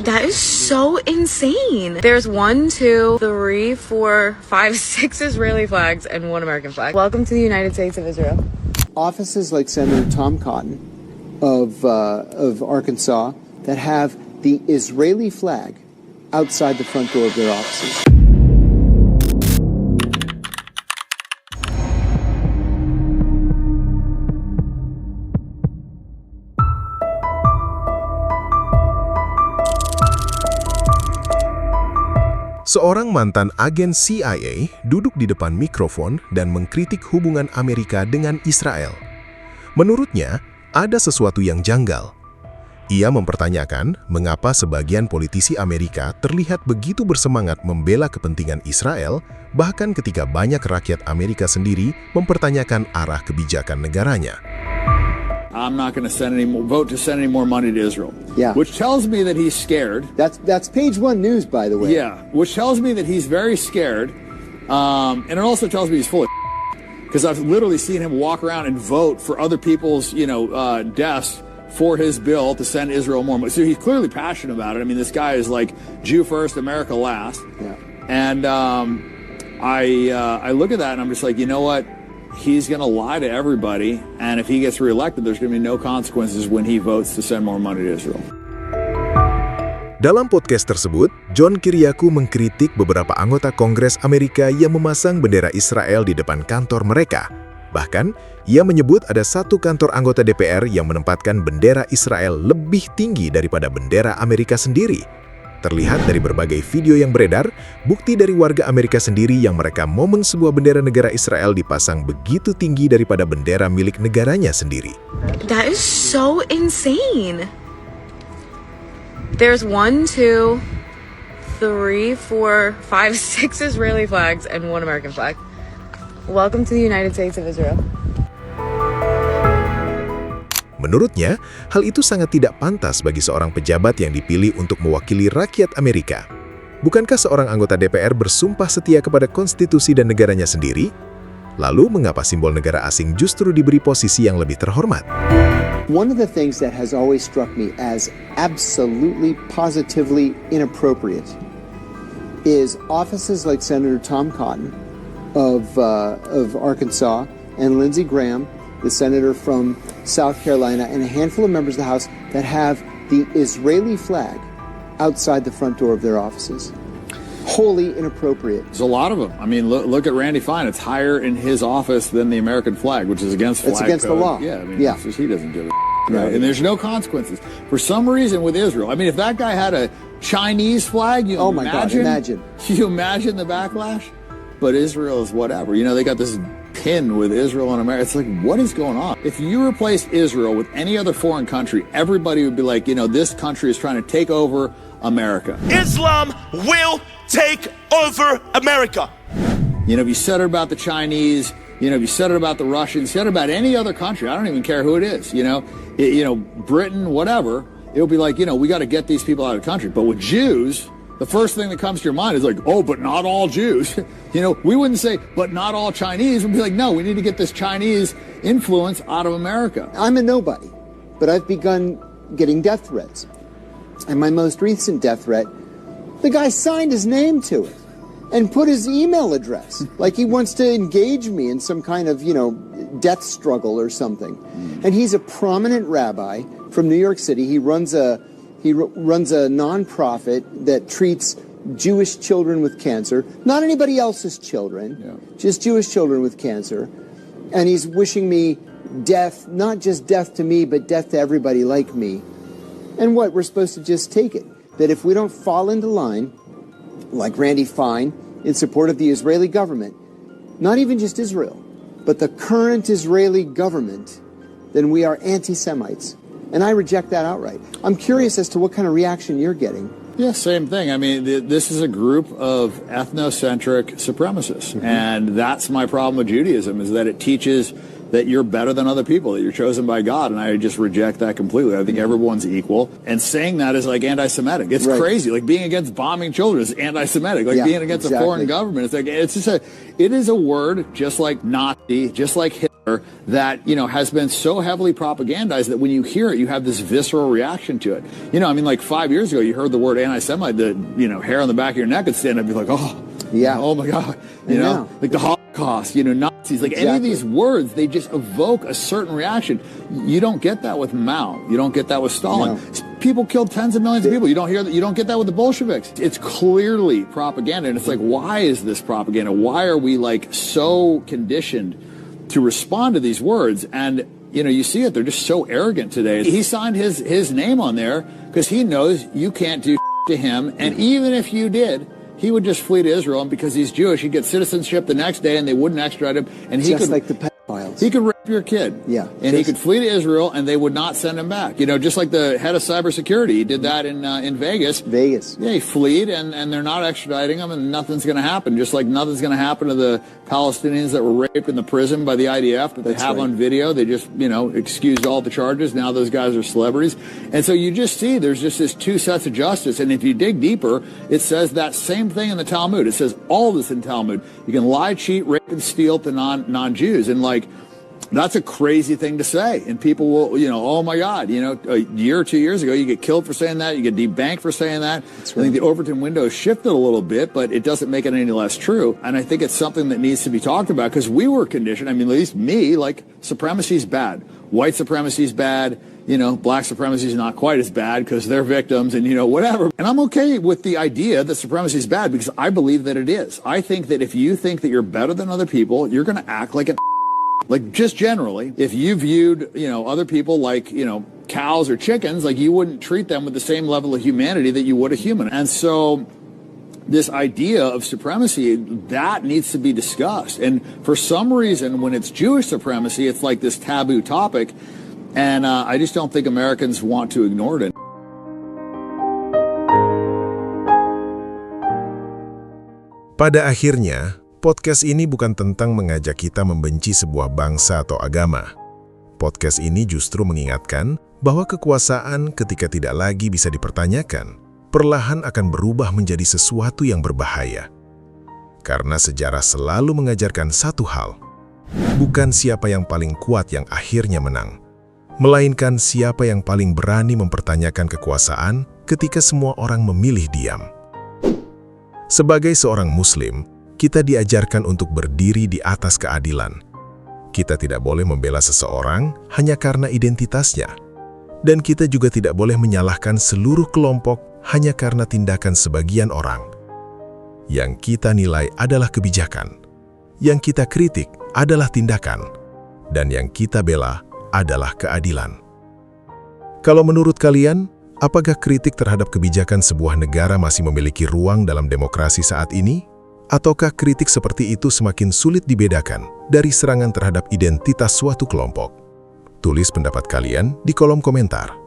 That is so insane. There's 1, 2, 3, 4, 5, 6 Israeli flags and 1 American flag. Welcome to the United States of Israel. Offices like Senator Tom Cotton of Arkansas that have the Israeli flag outside the front door of their offices. Seorang mantan agen CIA duduk di depan mikrofon dan mengkritik hubungan Amerika dengan Israel. Menurutnya, ada sesuatu yang janggal. Ia mempertanyakan mengapa sebagian politisi Amerika terlihat begitu bersemangat membela kepentingan Israel, bahkan ketika banyak rakyat Amerika sendiri mempertanyakan arah kebijakan negaranya. I'm not going to vote to send any more money to Israel. Yeah. Which tells me that he's scared. That's page 1 news, by the way. Yeah. Which tells me that he's very scared. And it also tells me he's full of because I've literally seen him walk around and vote for other people's, deaths for his bill to send Israel more money. So he's clearly passionate about it. I mean, this guy is like Jew first, America last. Yeah. And I look at that and I'm just like, you know what? He's going to lie to everybody, and if he gets reelected, there's going to be no consequences when he votes to send more money to Israel. Dalam podcast tersebut, John Kiriakou mengkritik beberapa anggota Kongres Amerika yang memasang bendera Israel di depan kantor mereka. Bahkan, ia menyebut ada satu kantor anggota DPR yang menempatkan bendera Israel lebih tinggi daripada bendera Amerika sendiri. Terlihat dari berbagai video yang beredar, bukti dari warga Amerika sendiri yang mereka momen sebuah bendera negara Israel dipasang begitu tinggi daripada bendera milik negaranya sendiri. That is so insane. There's 1, 2, 3, 4, 5, 6 Israeli flags and 1 American flag. Welcome to the United States of Israel. Menurutnya, hal itu sangat tidak pantas bagi seorang pejabat yang dipilih untuk mewakili rakyat Amerika. Bukankah seorang anggota DPR bersumpah setia kepada konstitusi dan negaranya sendiri? Lalu, mengapa simbol negara asing justru diberi posisi yang lebih terhormat? One of the things that has always struck me as absolutely, positively inappropriate is offices like Senator Tom Cotton of Arkansas and Lindsey Graham, the senator from South Carolina, and a handful of members of the House that have the Israeli flag outside the front door of their offices. Wholly inappropriate. There's a lot of them. I mean, look at Randy Fine. It's higher in his office than the American flag, which is against flag It's against code. the law. Yeah, I mean, yeah. He doesn't give a right? And there's no consequences. For some reason with Israel, I mean, if that guy had a Chinese flag, oh my God, imagine. You imagine the backlash? But Israel is whatever. You know, they got this pin with Israel and America. It's like, what is going on? If you replace Israel with any other foreign country, everybody would be like, this country is trying to take over America. Islam will take over America. If you said it about the Chinese, if you said it about the Russians, said it about any other country, I don't even care who it is, Britain, whatever, it'll be like, we got to get these people out of the country. But with Jews, the first thing that comes to your mind is like, oh, but not all Jews. We wouldn't say, but not all Chinese. We'd be like, no, we need to get this Chinese influence out of America. I'm a nobody, but I've begun getting death threats. And my most recent death threat, the guy signed his name to it and put his email address, like he wants to engage me in some kind of, death struggle or something. And he's a prominent rabbi from New York City. He runs a nonprofit that treats Jewish children with cancer, not anybody else's children, just Jewish children with cancer. And he's wishing me death, not just death to me, but death to everybody like me. And what, we're supposed to just take it? That if we don't fall into line, like Randy Fine, in support of the Israeli government, not even just Israel, but the current Israeli government, then we are anti-Semites. And I reject that outright. I'm curious as to what kind of reaction you're getting. Yeah, same thing. I mean, this is a group of ethnocentric supremacists. Mm-hmm. And that's my problem with Judaism, is that it teaches that you're better than other people, that you're chosen by God. And I just reject that completely. I think everyone's equal. And saying that is like anti-Semitic. It's crazy. Like being against bombing children is anti-Semitic. Like being against a foreign government. It is a word just like Nazi, just like Hitler, that, has been so heavily propagandized that when you hear it, you have this visceral reaction to it. Like 5 years ago, you heard the word anti-Semite, the, hair on the back of your neck would stand up and be like, oh my God, like the Holocaust, Nazis, like any of these words, they just evoke a certain reaction. You don't get that with Mao. You don't get that with Stalin. No. People killed tens of millions of people. You don't hear that. You don't get that with the Bolsheviks. It's clearly propaganda. And it's like, why is this propaganda? Why are we like so conditioned to respond to these words? And you see it. They're just so arrogant today. He signed his name on there because he knows you can't do to him. And even if you did, he would just flee to Israel. And because he's Jewish, he'd get citizenship the next day and they wouldn't extradite him. And he just could, like the pedophiles. He could rape your kid. Yeah. And he could flee to Israel and they would not send him back. Just like the head of cybersecurity. He did that in Vegas. Yeah, he fled and they're not extraditing him and nothing's going to happen. Just like nothing's going to happen to the Palestinians that were raped in the prison by the IDF that they have on video. They just, excused all the charges. Now those guys are celebrities. And so you just see there's just this two sets of justice. And if you dig deeper, it says that same thing in the Talmud. It says all this in Talmud. You can lie, cheat, rape, and steal to non-Jews. And like, that's a crazy thing to say. And people will, oh my God, a year or 2 years ago, you get killed for saying that. You get debanked for saying that. I think the Overton window shifted a little bit, but it doesn't make it any less true. And I think it's something that needs to be talked about because we were conditioned. At least me, like supremacy is bad. White supremacy is bad. Black supremacy is not quite as bad because they're victims and, whatever. And I'm okay with the idea that supremacy is bad because I believe that it is. I think that if you think that you're better than other people, you're going to act like an like just generally, if you viewed, other people like, cows or chickens, like you wouldn't treat them with the same level of humanity that you would a human. And so this idea of supremacy, that needs to be discussed. And for some reason, when it's Jewish supremacy, it's like this taboo topic. And I just don't think Americans want to ignore it. Pada akhirnya, podcast ini bukan tentang mengajak kita membenci sebuah bangsa atau agama. Podcast ini justru mengingatkan bahwa kekuasaan ketika tidak lagi bisa dipertanyakan, perlahan akan berubah menjadi sesuatu yang berbahaya. Karena sejarah selalu mengajarkan satu hal, bukan siapa yang paling kuat yang akhirnya menang, melainkan siapa yang paling berani mempertanyakan kekuasaan ketika semua orang memilih diam. Sebagai seorang Muslim, kita diajarkan untuk berdiri di atas keadilan. Kita tidak boleh membela seseorang hanya karena identitasnya. Dan kita juga tidak boleh menyalahkan seluruh kelompok hanya karena tindakan sebagian orang. Yang kita nilai adalah kebijakan. Yang kita kritik adalah tindakan. Dan yang kita bela adalah keadilan. Kalau menurut kalian, apakah kritik terhadap kebijakan sebuah negara masih memiliki ruang dalam demokrasi saat ini? Ataukah kritik seperti itu semakin sulit dibedakan dari serangan terhadap identitas suatu kelompok? Tulis pendapat kalian di kolom komentar.